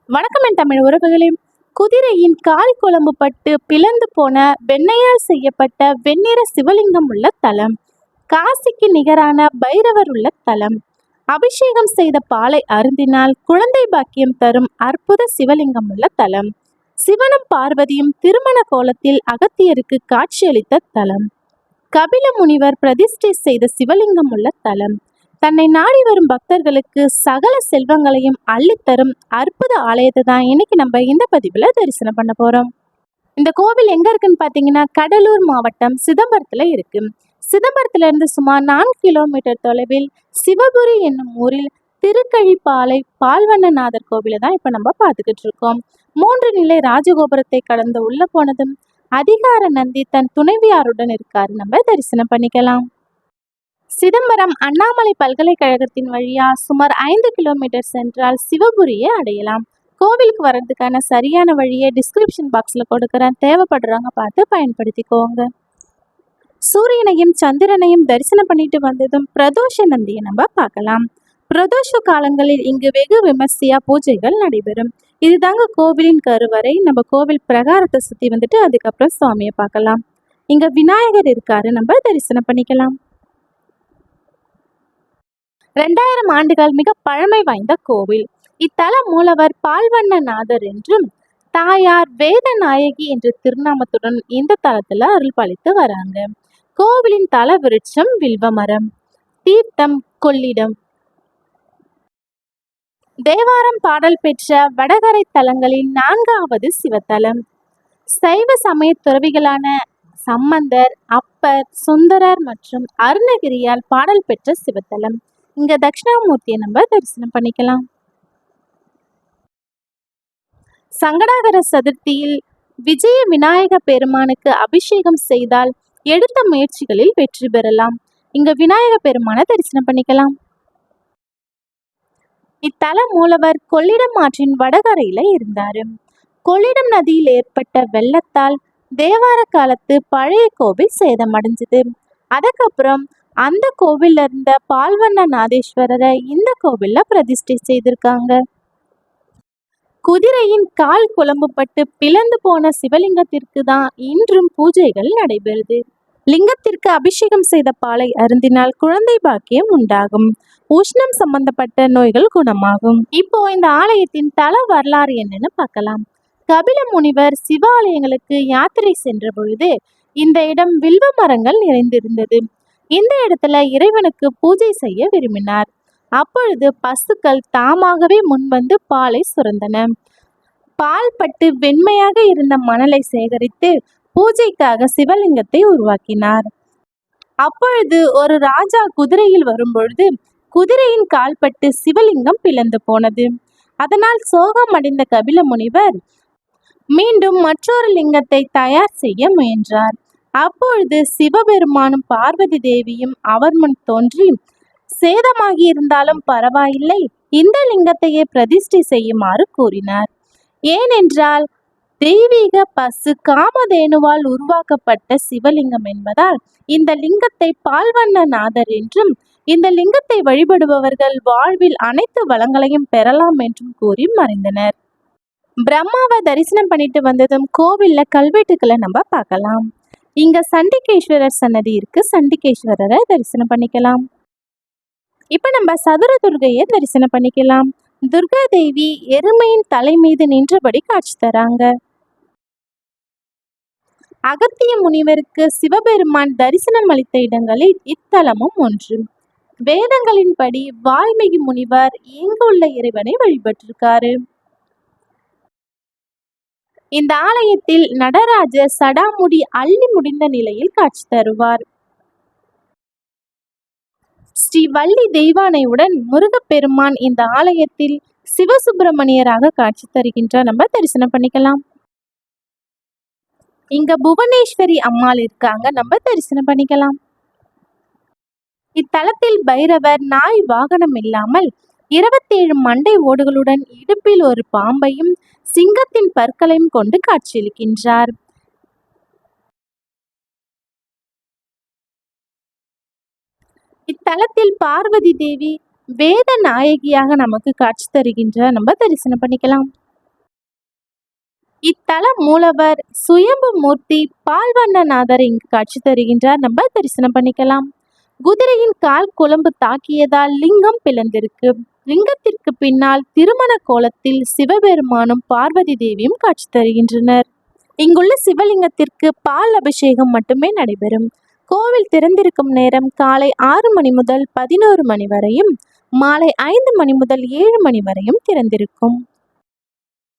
வணக்கம் என் தமிழ் உறவுகளே. குதிரையின் கால் குழம்பு பட்டு பிளந்து போன வெண்ணையால் செய்யப்பட்ட வெண்ணிற சிவலிங்கம் உள்ள தலம், காசிக்கு நிகரான பைரவர் உள்ள தலம், அபிஷேகம் செய்த பாலை அருந்தினால் குழந்தை பாக்கியம் தரும் அற்புத சிவலிங்கம் உள்ள தலம், சிவனும் பார்வதியும் திருமண கோலத்தில் அகத்தியருக்கு காட்சியளித்த தலம், கபில முனிவர் பிரதிஷ்டை செய்த சிவலிங்கம் உள்ள தலம், தன்னை நாடி வரும் பக்தர்களுக்கு சகல செல்வங்களையும் அள்ளித்தரும் அற்புத ஆலயத்தை தான் இன்னைக்கு நம்ம இந்த பதிவுல தரிசனம் பண்ண போறோம். இந்த கோவில் எங்க இருக்குன்னு பாத்தீங்கன்னா கடலூர் மாவட்டம் சிதம்பரத்துல இருக்கு. சிதம்பரத்துல இருந்து சுமார் 4 கிலோமீட்டர் தொலைவில் சிவபுரி என்னும் ஊரில் திருக்கழிப்பாலை பால்வண்ணநாதர் கோவிலை தான் இப்ப நம்ம பார்த்துக்கிட்டு இருக்கோம். 3 நிலை ராஜகோபுரத்தை கடந்து உள்ள போனதும் அதிகார நந்தி தன் துணைவியாருடன் இருக்காரு, நம்ம தரிசனம் பண்ணிக்கலாம். சிதம்பரம் அண்ணாமலை பல்கலைக்கழகத்தின் வழியா சுமார் 5 கிலோமீட்டர் சென்றால் சிவபுரியை அடையலாம். கோவிலுக்கு வர்றதுக்கான சரியான வழியை டிஸ்கிரிப்ஷன் பாக்ஸ்ல கொடுக்குறேன், தேவைப்படுறவங்க பார்த்து பயன்படுத்திக்கோங்க. சூரியனையும் சந்திரனையும் தரிசனம் பண்ணிட்டு வந்ததும் பிரதோஷ நந்தியை நம்ம பார்க்கலாம். பிரதோஷ காலங்களில் இங்கு வெகு விமர்சையா பூஜைகள் நடைபெறும். இதுதாங்க கோவிலின் கருவறை. நம்ம கோவில் பிரகாரத்தை சுத்தி வந்துட்டு அதுக்கப்புறம் சுவாமியை பார்க்கலாம். இங்க விநாயகர் இருக்காரு, நம்ம தரிசனம் பண்ணிக்கலாம். 2000 ஆண்டுகள் மிக பழமை வாய்ந்த கோவில். இத்தல மூலவர் பால்வண்ணநாதர் என்றும் தாயார் வேதநாயகி என்ற திருநாமத்துடன் இந்த தலத்துல அருள் பாலித்து வராங்க. கோவிலின் தல விருட்சம் வில்வமரம், தீர்த்தம் கொள்ளிடம். தேவாரம் பாடல் பெற்ற வடகரை தலங்களில் 4வது சிவத்தலம். சைவ சமய துறவிகளான சம்பந்தர், அப்பர், சுந்தரர் மற்றும் அருணகிரியால் பாடல் பெற்ற சிவத்தலம். இங்க தட்சிணாமூர்த்தியை நம்ம தரிசனம் பண்ணிக்கலாம். சங்கடாகர சதுர்த்தியில் விஜய விநாயக பெருமானுக்கு அபிஷேகம் செய்தால் எடுத்த முயற்சிகளில் வெற்றி பெறலாம். இங்க விநாயக பெருமானை தரிசனம் பண்ணிக்கலாம். இத்தல மூலவர் கொள்ளிடம் ஆற்றின் வடகரையில இருந்தாரு. கொள்ளிடம் நதியில் ஏற்பட்ட வெள்ளத்தால் தேவார காலத்து பழைய கோவில் சேதமடைஞ்சது. அதுக்கப்புறம் அந்த கோவில்ல இருந்த பால்வண்ணநாதேஸ்வரரை இந்த கோவில்ல பிரதிஷ்டை செய்திருக்காங்க. குதிரையின் கால் குழம்பு பட்டு பிளந்து போன சிவலிங்கத்திற்கு தான் இன்றும் பூஜைகள் நடைபெறுது. லிங்கத்திற்கு அபிஷேகம் செய்த பாலை அருந்தினால் குழந்தை பாக்கியம் உண்டாகும். உஷ்ணம் சம்பந்தப்பட்ட நோய்கள் குணமாகும். இப்போ இந்த ஆலயத்தின் தல வரலாறு என்னன்னு பார்க்கலாம். கபில முனிவர் சிவாலயங்களுக்கு யாத்திரை சென்ற பொழுது இந்த இடம் வில்வ மரங்கள் நிறைந்திருந்தது. இந்த இடத்துல இறைவனுக்கு பூஜை செய்ய விரும்பினார். அப்பொழுது பசுக்கள் தாமாகவே முன்வந்து பாலை சுரந்தன. பால் பட்டு வெண்மையாக இருந்த மணலை சேகரித்து பூஜைக்காக சிவலிங்கத்தை உருவாக்கினார். அப்பொழுது ஒரு ராஜா குதிரையில் வரும்பொழுது குதிரையின் கால்பட்டு சிவலிங்கம் பிளந்து போனது. அதனால் சோகம் அடைந்த கபில முனிவர் மீண்டும் மற்றொரு லிங்கத்தை தயார் செய்ய முயன்றார். அப்பொழுது சிவபெருமானும் பார்வதி தேவியும் அவர் முன் தோன்றி, சேதமாகி இருந்தாலும் பரவாயில்லை, இந்த லிங்கத்தையே பிரதிஷ்டை செய்யுமாறு கூறினார். ஏனென்றால் தெய்வீக பசு காமதேனுவால் உருவாக்கப்பட்ட சிவலிங்கம் என்பதால் இந்த லிங்கத்தை பால்வண்ணநாதர் என்றும், இந்த லிங்கத்தை வழிபடுபவர்கள் வாழ்வில் அனைத்து வளங்களையும் பெறலாம் என்றும் கூறி மறைந்தனர். பிரம்மாவை தரிசனம் பண்ணிட்டு வந்ததும் கோவில்ல கல்வெட்டுக்களை நம்ம பார்க்கலாம். இங்க சண்டிகேஸ்வரர் சன்னதி இருக்கு, சண்டிகேஸ்வரரை தரிசனம் பண்ணிக்கலாம். இப்ப நம்ம சதுர துர்கையை தரிசனம் பண்ணிக்கலாம். துர்கா தேவி எருமையின் தலை மீது நின்றபடி காட்சி தராங்க. அகத்திய முனிவருக்கு சிவபெருமான் தரிசனம் அளித்த இடங்களில் இத்தலமும் ஒன்று. வேதங்களின்படி வால்மீகி முனிவர் இங்கு உள்ள இறைவனை வழிபட்டிருக்காரு. இந்த ஆலயத்தில் நடராஜர் சடாமுடி அள்ளி முடிந்த நிலையில் காட்சி தருவார். ஸ்ரீ வள்ளி தெய்வானையுடன் முருகப்பெருமான் இந்த ஆலயத்தில் சிவசுப்பிரமணியராக காட்சி தருகின்றார், நம்ம தரிசனம் பண்ணிக்கலாம். இங்க புவனேஸ்வரி அம்மாள் இருக்காங்க, நம்ம தரிசனம் பண்ணிக்கலாம். இத்தலத்தில் பைரவர் நாய் வாகனம் இல்லாமல் 27 மண்டை ஓடுகளுடன் இடுப்பில் ஒரு பாம்பையும் சிங்கத்தின் பற்களையும் கொண்டு காட்சியளிக்கின்றார். இத்தலத்தில் பார்வதி தேவி வேத நாயகியாக நமக்கு காட்சி தருகின்றார், நம்ம தரிசனம் பண்ணிக்கலாம். இத்தல மூலவர் சுயம்பு மூர்த்தி பால்வண்ணநாதர் இங்கு காட்சி தருகின்றார். நம்ம தரிசனம் பண்ணிக்கலாம். குதிரையின் கால் குழம்பு தாக்கியதால் லிங்கம் பிளந்திருக்கு. லிங்கத்திற்கு பின்னால் திருமண கோலத்தில் சிவபெருமானும் பார்வதி தேவியும் காட்சி தருகின்றனர். இங்குள்ள சிவலிங்கத்திற்கு பால் அபிஷேகம் மட்டுமே நடைபெறும். கோவில் திறந்திருக்கும் நேரம் காலை 6 மணி முதல் 11 மணி வரையும், மாலை 5 மணி முதல் 7 மணி வரையும் திறந்திருக்கும்.